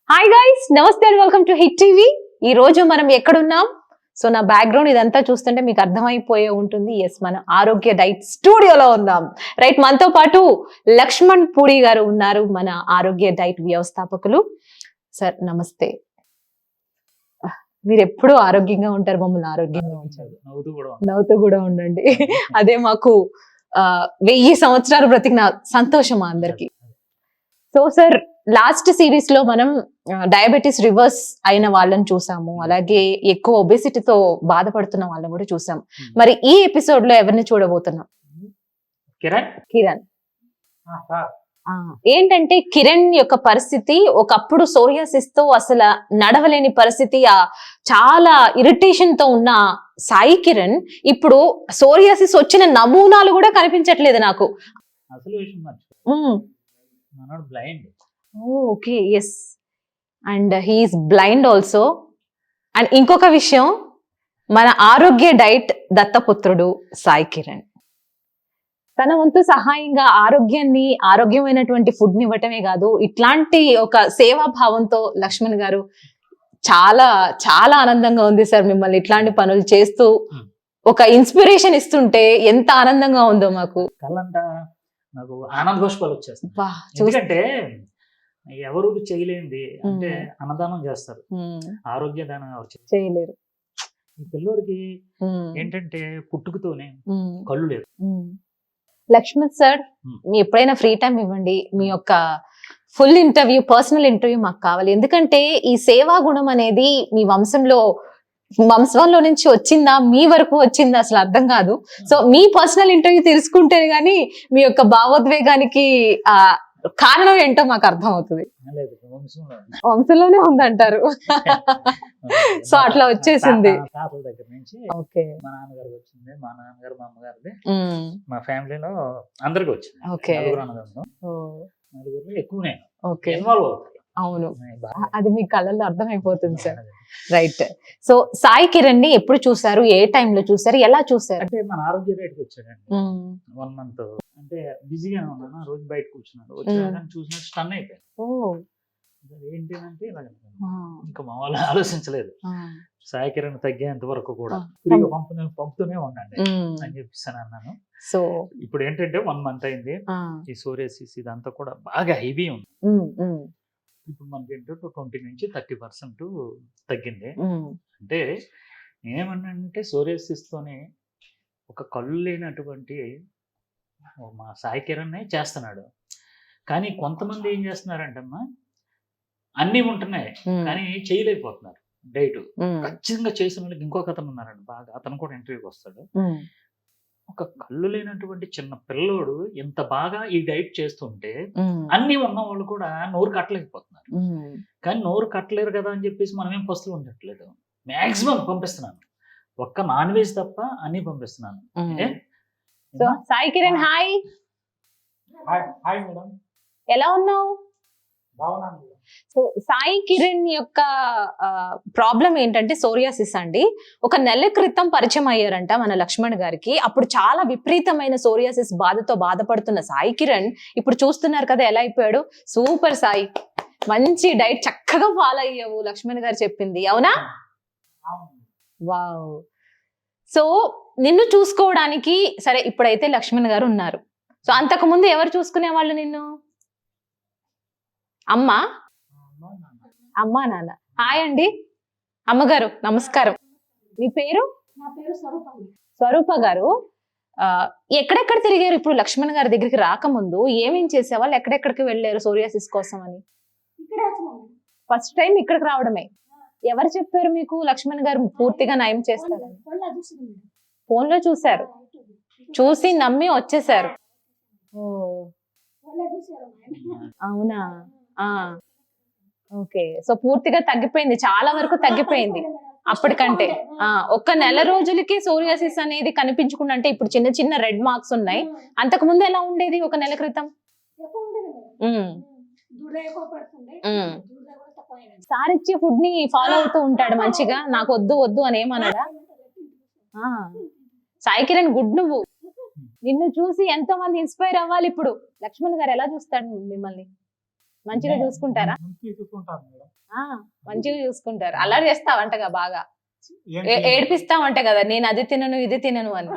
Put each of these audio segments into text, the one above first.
Hi guys, నమస్తే and welcome to hit TV. ఈ రోజు మనం ఎక్కడున్నాం? సో నా బ్యాక్గ్రౌండ్ ఇదంతా చూస్తుంటే మీకు అర్థమైపోయే ఉంటుంది. ఎస్, మనం ఆరోగ్య డైట్ స్టూడియోలో ఉన్నాం. రైట్, మనతో పాటు లక్ష్మణ్ పూడి గారు ఉన్నారు, మన ఆరోగ్య డైట్ వ్యవస్థాపకులు. సార్ నమస్తే. మీరు ఎప్పుడూ ఆరోగ్యంగా ఉంటారు, మమ్మల్ని ఆరోగ్యంగా ఉంచారు, నవ్వుతూ కూడా ఉండండి. అదే మాకు 1000 సంవత్సరాలు బ్రతికిన సంతోషం అందరికి. సో సార్, లాస్ట్ సిరీస్ లో మనం డయాబెటీస్ రివర్స్ అయిన వాళ్ళని చూసాము, అలాగే ఎక్కువ ఒబేసిటీతో బాధపడుతున్న వాళ్ళని కూడా చూసాం. మరి ఈ ఎపిసోడ్ లో ఎవరిని చూడబోతున్నాం? కిరణ్. ఏంటంటే కిరణ్ యొక్క పరిస్థితి, ఒకప్పుడు సోరియాసిస్ తో అసలు నడవలేని పరిస్థితి, చాలా ఇరిటేషన్ తో ఉన్న సాయి కిరణ్ ఇప్పుడు సోరియాసిస్ వచ్చిన నమూనాలు కూడా కనిపించట్లేదు నాకు. Okay, yes, and he's blind also. And ఇంకొక విషయం, మన ఆరోగ్య డైట్ దత్తపుత్రుడు సాయి కిరణ్ తన వంతు సహాయంగా ఆరోగ్యమైనటువంటి ఫుడ్ ని ఇవ్వటమే కాదు, ఇట్లాంటి ఒక సేవాభావంతో లక్ష్మణ్ గారు చాలా చాలా ఆనందంగా ఉంది సార్. మిమ్మల్ని ఇట్లాంటి పనులు చేస్తూ ఒక ఇన్స్పిరేషన్ ఇస్తుంటే ఎంత ఆనందంగా ఉందో మాకు. నాకు ఆనంద గోష్పాలు వచ్చేస్తాయి. ఎందుకంటే ఎవరు చేయలేంది అంటే అన్నదానం చేస్తారు, ఆరోగ్య దానం ఎవరు చేయలేరు. ఈ పిల్లోడికి ఏంటంటే పుట్టుకతోనే కళ్ళు లేదు. లక్ష్మణ్ సార్, మీ ఎప్పుడైనా ఫ్రీ టైం ఇవ్వండి, మీ యొక్క ఫుల్ ఇంటర్వ్యూ, పర్సనల్ ఇంటర్వ్యూ మాకు కావాలి. ఎందుకంటే ఈ సేవా గుణం అనేది మీ వంశంలో నుంచి వచ్చిందా, మీ వరకు వచ్చిందా అసలు అర్థం కాదు. సో మీ పర్సనల్ ఇంటర్వ్యూ తెలుసుకుంటేనే గానీ మీ యొక్క భావోద్వేగానికి కారణం ఏంటో మాకు అర్థం అవుతుంది. వంశంలోనే ఉందంటారు. సో అట్లా వచ్చేసింది. తాతల దగ్గర నుంచి ఓకే, మా నాన్నగారికి వచ్చింది, మా నాన్నగారు మా అమ్మగారిది, మా ఫ్యామిలీలో అందరికి వచ్చింది. ఓకే, నలుగురు ఎక్కువనే ఇన్వాల్వ్ అవుతారు. అవును, అది మీ కళ్ళల్లో అర్థమైపోతుంది sir. Right. So Sai Kiran ని ఎప్పుడు చూసారు, ఏ టైంలో చూసారు, ఎలా చూసారు? అంటే మన ఆరోగ్య రేట్కి వచ్చాడండి 1 month. అంటే బిజీగా ఉన్నాను, రోజు బయట కూర్చున్నాడు, వచ్చి చూసినట్టు స్టన్ అయిపోయాను. ఏంటి అంటే ఇలాగ ఇంకా మా వాళ్ళు ఆలోచించలేదు, సాయి కిరణ్ తగ్గేంత వరకు కూడా ఫ్రీగా పంపుతూనే ఉండండి అని చెప్పిస్తాను అన్నాను. సో ఇప్పుడు ఏంటంటే 1 month అయింది, ఈ సోరియాసిస్ ఇదంతా కూడా బాగా హెవీ ఉంది. ఇప్పుడు మనకి ఏంటంటే 20 నుంచి 30% తగ్గింది. అంటే నేనేమన్నానంటే సోరియాసిస్ తోనే ఒక కళ్ళు లేనటువంటి మా సాయి కిరణ్ చేస్తున్నాడు. కానీ కొంతమంది ఏం చేస్తున్నారంటే అమ్మా, అన్నీ ఉంటున్నాయి కానీ చేయలేకపోతున్నారు డైట్. ఖచ్చితంగా చేసిన వాళ్ళకి ఇంకొక అతను ఉన్నారండి, బాగా అతను కూడా ఇంటర్వ్యూకి వస్తాడు. ఒక కళ్ళు లేనటువంటి చిన్న పిల్లోడు ఎంత బాగా ఈ డైట్ చేస్తుంటే అన్ని ఉన్న వాళ్ళు కూడా నోరు కట్టలేకపోతున్నారు. కానీ నోరు కట్టలేరు కదా అని చెప్పేసి మనమేం పస్తులు ఉండట్లేదు, మాక్సిమం పంపిస్తున్నాను. ఒక్క నాన్ వెజ్ తప్ప అన్ని పంపిస్తున్నాను. Sai Kiran, hi. Hi madam, ఎలా ఉన్నావు? సో సాయి కిరణ్ యొక్క ప్రాబ్లం ఏంటంటే సోరియాసిస్ అండి. ఒక నెల క్రితం పరిచయం అయ్యారంట మన లక్ష్మణ్ గారికి. అప్పుడు చాలా విపరీతమైన సోరియాసిస్ బాధతో బాధపడుతున్న సాయి కిరణ్ ఇప్పుడు చూస్తున్నారు కదా ఎలా అయిపోయాడు. సూపర్ సాయి, మంచి డైట్ చక్కగా ఫాలో అయ్యావు, లక్ష్మణ్ గారు చెప్పింది, అవునా? వావ్. సో నిన్ను చూసుకోవడానికి సరే ఇప్పుడైతే లక్ష్మణ్ గారు ఉన్నారు. సో అంతకు ముందు ఎవరు చూసుకునే వాళ్ళు నిన్ను? అమ్మా నాన్న. హాయ్ అండి, అమ్మగారు నమస్కారం. మీ పేరు? నా పేరు స్వరూప గారు. ఎక్కడెక్కడ తిరిగారు ఇప్పుడు లక్ష్మణ్ గారి దగ్గరికి రాకముందు? ఏమేం చేసేవాళ్ళు, ఎక్కడెక్కడికి వెళ్ళారు సోరియాసిస్ కోసం అని? ఫస్ట్ టైం ఇక్కడికి రావడమే. ఎవరు చెప్పారు మీకు లక్ష్మణ్ గారు పూర్తిగా నయం చేస్తారని? ఫోన్ లో చూసారు, చూసి నమ్మి వచ్చేసారు. అవునా? ఓకే. సో పూర్తిగా తగ్గిపోయింది, చాలా వరకు తగ్గిపోయింది అప్పటికంటే. ఒక్క నెల రోజులకి సోరియాసిస్ అనేది కనిపించకుండా, అంటే ఇప్పుడు చిన్న చిన్న రెడ్ మార్క్స్ ఉన్నాయి. అంతకు ముందు ఎలా ఉండేది ఒక నెల క్రితం? సార్ ఇచ్చే ఫుడ్ ని ఫాలో అవుతూ ఉంటాడు మంచిగా, నాకు వద్దు అని ఏమన్నాడా? సాయి కిరణ్ గుడ్. నువ్వు నిన్ను చూసి ఎంతో మంది ఇన్స్పైర్ అవ్వాలి ఇప్పుడు. లక్ష్మణ్ గారు ఎలా చూస్తాడు మిమ్మల్ని? మంచిగా చూసుకుంటారా? మంచిగా చూసుకుంటారు మేడం. ఆ, మంచిగా చూసుకుంటారు. అల్లరి చేస్తావంటగా బాగా, ఏంటి? ఏడిపిస్తావంట కదా, నేను అది తినను ఇది తినను అని.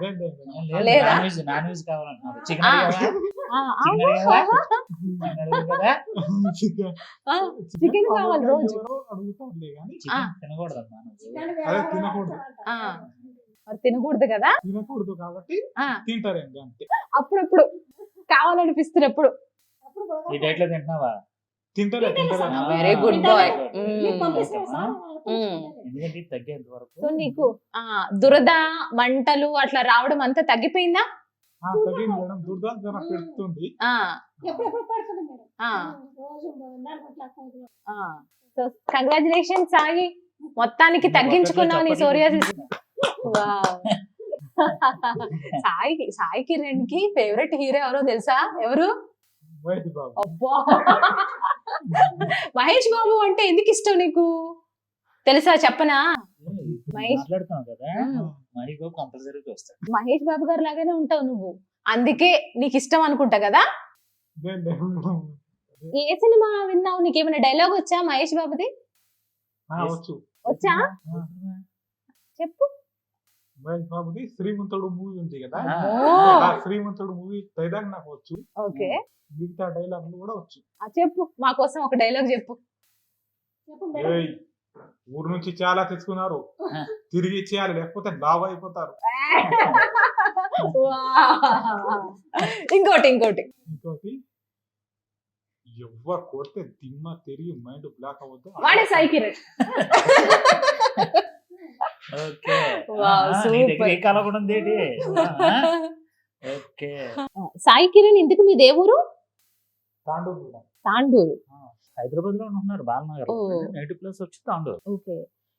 లేదు, లేదు, లేదు. లేదు, లేదా? నాన్ వెజ్ కావాలంటున్నారు. చికెన్ ఆ. అడిగావా? ఆ, చికెన్ అడిగావా? చికెన్ అడిగావు కదా? ఆ, చికెన్ కావాలి మామూలుగా రోజు. ఎవరో అడుగుతారులే కానీ చికెన్ తినకూడదమ్మా నువ్వు. అదే తినకూడదు. ఆ, మరి తినకూడదు కదా. తినకూడదు కాబట్టి ఆ, తింటారేంటి అంతే. అప్పుడప్పుడు కావాలనిపిస్తున్నప్పుడు. ఈ డైట్ లో తింటున్నావా? తింటారే తింటారే. ఆ, వెరీ గుడ్ బాయ్. ఎందుకంటే ఇది తగ్గేంత వరకు సో నీకు దురద మంటలు అట్లా రావడం అంతా తగ్గిపోయిందా? తగ్గింది మేడం. దుర్దా జ్వర పెడుతుంది. ఆ, ఎప్పుడెప్పుడు పడుతుంది మేడం. ఆ, రోజు 4 ఆ. సో కంగ్రాచులేషన్ సాయి, మొత్తానికి తగ్గించుకున్నావు నీ సోరియాసిస్. వావ్. సాయి కిరణ్ కి ఫేవరెట్ హీరో ఎవరో తెలుసా? ఎవరు? వైట్ బాబు. అబ్బా, మహేష్ బాబు అంటే ఎందుకు ఇష్టం నీకు తెలుసా? చెప్పనా? మహేష్. మాట్లాడుతున్నావు కదా, మహేష్ బాబు కంపల్సరీ వస్తాడు. మహేష్ బాబు గారు లాగానే ఉంటావు నువ్వు, అందుకే నీకు ఇష్టం అనుకుంటా కదా. లేదు, లేదు మేడం. ఏ సినిమా విన్నావు? నీకేమైనా డైలాగ్ వచ్చా మహేష్ బాబుది? వచ్చు. వచ్చా? చెప్పు. మహేష్ బాబుది శ్రీమంతుడు మూవీ ఉంది కదా, ఓ, ఆ శ్రీమంతుడు మూవీ డైలాగ్ నాకు వచ్చు. ఓకే. మిగతా డైలాగులు కూడా వచ్చు. చెప్పు, మా కోసం ఒక డైలాగ్ చెప్పు. చెప్పు మేడం. ఏయ్, ఊరు నుంచి చాలా తెచ్చుకున్నారు, తిరిగి ఇచ్చేయాలి లేకపోతే లావ్ అయిపోతారు. వావ్. ఇంకోటి ఇంకోటి, ఎవరు కొడితే దిమ్మ తిరిగి మైండ్ బ్లాక్ అవ్వద్దు. వాడే సాయి కిరణ్. ఓకే. వావ్, నీ దగ్గర సూపర్. ఏ కాలం కూడా ఉంది ఏంటి? ఓకే. సాయి కిరణ్ ఇందుకు మీ దేవురు? తాండూరు మేడం. తాండూరు. హైదరాబాద్ లో ఉంటున్నారు బాలనగర్. ఓ. 90+ వచ్చి తాండూరు. ఓకే.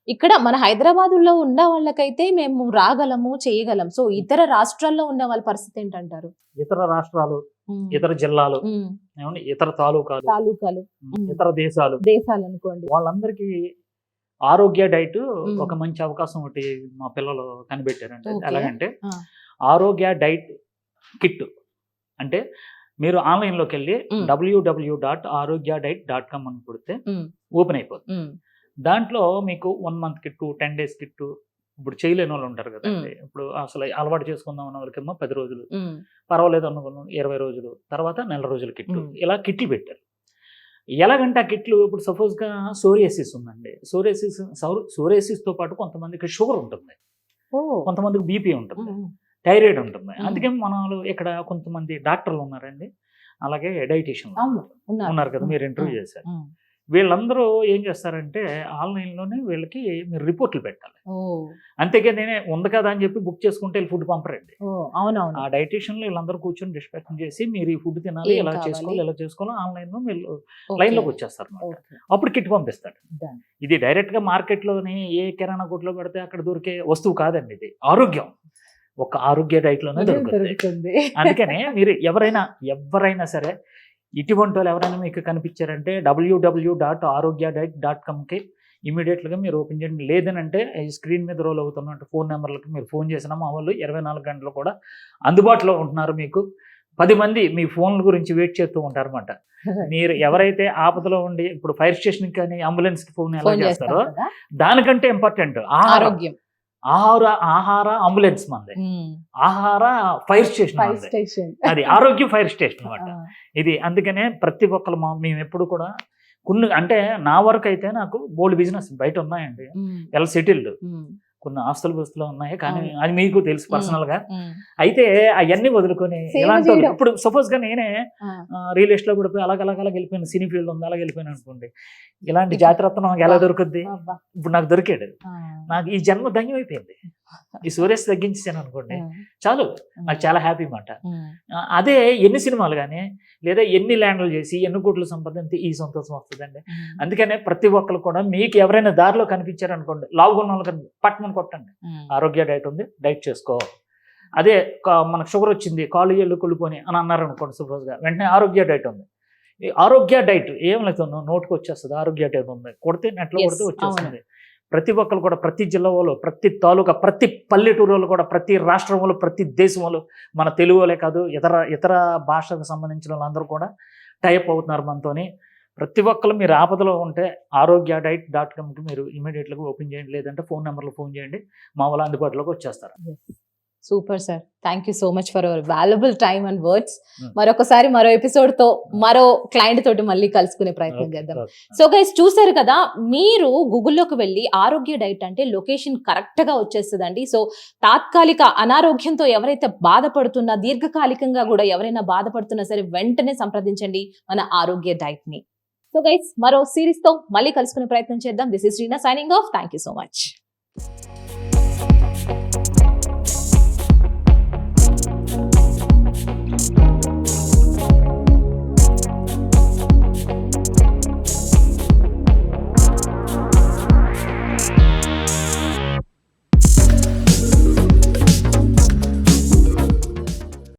ఇక్కడ మన హైదరాబాద్ లో ఉన్న వాళ్ళకైతే మేము రాగలము చేయగలం. సో ఇతర రాష్ట్రాల్లో ఉన్న వాళ్ళ పరిస్థితి ఏంటంటారు? ఇతర రాష్ట్రాలు, ఇతర జిల్లాలు, ఏమండి ఇతర తాలూకాలు, తాలూకాలు, ఇతర దేశాలు, దేశాలు అనుకోండి. వాళ్ళందరికీ ఆరోగ్య డైట్ మ్మ్. ఒక మంచి అవకాశం ఒకటి మా పిల్లలు కనిపెట్టారంటే. ఓకే. ఎలాగంటే ఆ. ఆరోగ్య డైట్ కిట్ అంటే మీరు ఆన్లైన్లోకి వెళ్ళి మ్మ్. www.arogyadiet.com అని కొడితే మ్మ్. ఓపెన్ అయిపోతుంది. మ్మ్. దాంట్లో మీకు 1 month కిట్టు, 10 days కిట్టు, ఇప్పుడు చేయలేని వాళ్ళు ఉంటారు కదండి, ఇప్పుడు అసలు అలవాటు చేసుకుందాం అన్న వాళ్ళకేమో 10 రోజులు, మ్మ్. పర్వాలేదు అనుకున్నాం 20 రోజులు, తర్వాత నెల రోజుల కిట్టు, మ్మ్. ఇలా కిట్లు పెట్టారు. ఎలాగంటే ఆ కిట్లు ఇప్పుడు సపోజ్గా సోరియాసిస్ ఉందండి, సోరియాసిస్తో పాటు కొంతమందికి షుగర్ ఉంటుంది, ఓ. కొంతమందికి బీపీ ఉంటుంది, మ్మ్. థైరాయిడ్ ఉంటుంది. మ్మ్. అందుకే మన వాళ్ళు ఇక్కడ కొంతమంది డాక్టర్లు ఉన్నారండి, అలాగే డైటీషియన్ అవును, ఉన్నారు. ఉన్నారు కదా, మీరు ఇంటర్వ్యూ చేశారు. మ్మ్. వీళ్ళందరూ ఏం చేస్తారంటే ఆన్లైన్లోనే వీళ్ళకి మీరు రిపోర్ట్లు పెట్టాలి. ఓ. అంతేగా నేనే ఉంది కదా అని చెప్పి బుక్ చేసుకుంటే వీళ్ళు ఫుడ్ పంపరండి. ఓ, అవునవును. ఆ డైటీషియన్లు వీళ్ళందరూ కూర్చొని డిస్కషన్ చేసి మీరు ఈ ఫుడ్ తినాలి, ఏం ఇలా కావాలి? చేసుకోవాలి, ఇలా చేసుకోవాలి, ఆన్లైన్లో వీళ్ళు ఓకే. లైన్లోకి వచ్చేస్తారు అనమాట. ఓకే. అప్పుడు కిట్ పంపిస్తాడు. Done. ఇది డైరెక్ట్గా మార్కెట్లోని ఏ కిరాణా కొట్లో పెడితే అక్కడ దొరికే వస్తువు కాదండి, ఇది ఆరోగ్యం. ఒక ఆరోగ్య డైట్లోనే దొరుకుతుంది. దొరుకుతుంది. అందుకనే మీరు ఎవరైనా సరే ఇటువంటి వాళ్ళు ఎవరైనా మీకు కనిపించారంటే www.arogyadiet.comకి ఇమీడియట్గా మీరు ఓపెన్ చేయండి. లేదనంటే ఈ స్క్రీన్ మీద రోల్ అవుతున్నట్టు ఫోన్ నెంబర్లకి మీరు ఫోన్ చేసినా మా వాళ్ళు 24 గంటలు కూడా అందుబాటులో ఉంటున్నారు. మీకు 10 మంది మీ ఫోన్ల గురించి వెయిట్ చేస్తూ ఉంటారు అనమాట. మీరు ఎవరైతే ఆపదలో ఉండి ఇప్పుడు ఫైర్ స్టేషన్కి కానీ అంబులెన్స్కి ఫోన్ ఎలా ఫోన్ చేస్తారో చేస్తారు కదా. దానికంటే ఇంపార్టెంట్ ఆరోగ్యం. ఆహార అంబులెన్స్ మంది, మ్మ్. ఆహార ఫైర్ స్టేషన్ ఫైర్ మంది. స్టేషన్. అది ఆరోగ్య ఫైర్ స్టేషన్ అనమాట ఇది. అందుకనే ప్రతి ఒక్కరు మేము ఎప్పుడు కూడా కొన్ని అంటే నా వరకు అయితే నాకు బోల్డ్ బిజినెస్ బయట ఉన్నాయండి, వెల్ సెటిల్డ్, కొన్ని ఆస్తులు బస్తులు ఉన్నాయి, కానీ అవును. అది మీకు తెలుసు పర్సనల్ గా. మ్మ్. అయితే అవన్నీ వదులుకొని సేవ ఇలాంటి వాళ్ళు- చేయడం. ఇప్పుడు సపోజ్ గా నేనే ఆ. రియల్ ఎస్టేట్ లో కూడా పోయి అలాగ వెళ్ళిపోయిన, సినీ ఫీల్డ్ ఉంది అలాగ వెళ్ళిపోయిన అనుకోండి, ఇలాంటి జాతిరత్నం నాకు ఎలా దొరుకుద్ది? అబ్బా. ఇప్పుడు నాకు దొరికాడు, ఆ. నాకు ఈ జన్మ ధన్యం అయిపోయింది. ఈ సూర్యస్ తగ్గించాను అనుకోండి చాలు, నాకు చాలా హ్యాపీ మాట. మ్మ్. అదే ఎన్ని సినిమాలు కానీ లేదా ఎన్ని ల్యాండ్లు చేసి ఎన్ని కోట్లు సంపాదించి ఈ సంతోషం వస్తుందండి. అందుకనే ప్రతి ఒక్కరు కూడా మీకు ఎవరైనా దారిలో కనిపించారనుకోండి, లావుగా ఉన్న వాళ్ళకి పట్టమని కొట్టండి, మ్మ్. ఆరోగ్య డైట్ ఉంది, డైట్ చేసుకో. అదే మనకు షుగర్ వచ్చింది, కాళ్ళు ఏళ్ళు కుళ్ళిపోని అని అన్నారు అనుకోండి సపోజ్గా, వెంటనే ఆరోగ్య డైట్ ఉంది. ఈ ఆరోగ్య డైట్ ఏం లేదు, నోటుకు వచ్చేస్తుంది, ఆరోగ్య డైట్ ఉంది, కొడితే నెట్లో Yes, కొడితే వచ్చేస్తుంది. ప్రతి ఒక్కరు కూడా ప్రతి జిల్లా వాళ్ళు, ప్రతి తాలూకా, ప్రతి పల్లెటూరు వాళ్ళు కూడా, ప్రతి రాష్ట్రం వాళ్ళు, ప్రతి దేశం వాళ్ళు, మన తెలుగు వాళ్ళే కాదు ఇతర భాషకు సంబంధించిన వాళ్ళందరూ కూడా టైప్ అవుతున్నారు మనతోని. ప్రతి ఒక్కరు మీరు ఆపదలో ఉంటే ఆరోగ్యడైట్.comకి మీరు ఇమీడియట్గా ఓపెన్ చేయండి, లేదంటే ఫోన్ నెంబర్లో ఫోన్ చేయండి, మా వాళ్ళు అందుబాటులోకి వచ్చేస్తారు. Super sir, thank you so much for hour valuable time and words. Hmm. మరొకసారి మరో ఎపిసోడ్ తో మరో క్లయింట్ తోటి మళ్ళీ కలుసుకునే ప్రయత్నం చేద్దాం. సో గైస్, చూసారు కదా, మీరు గూగుల్లోకి వెళ్ళి ఆరోగ్య డైట్ అంటే లొకేషన్ కరెక్ట్ గా వచ్చేస్తుందండి. సో తాత్కాలిక అనారోగ్యంతో ఎవరైతే బాధపడుతున్నా, దీర్ఘకాలికంగా కూడా ఎవరైనా బాధపడుతున్నా సరే వెంటనే సంప్రదించండి మన ఆరోగ్య డైట్ ని. సో గైస్, మరో సిరీస్ తో మళ్ళీ కలుసుకునే ప్రయత్నం చేద్దాం. This is Reena signing off. Thank you so much.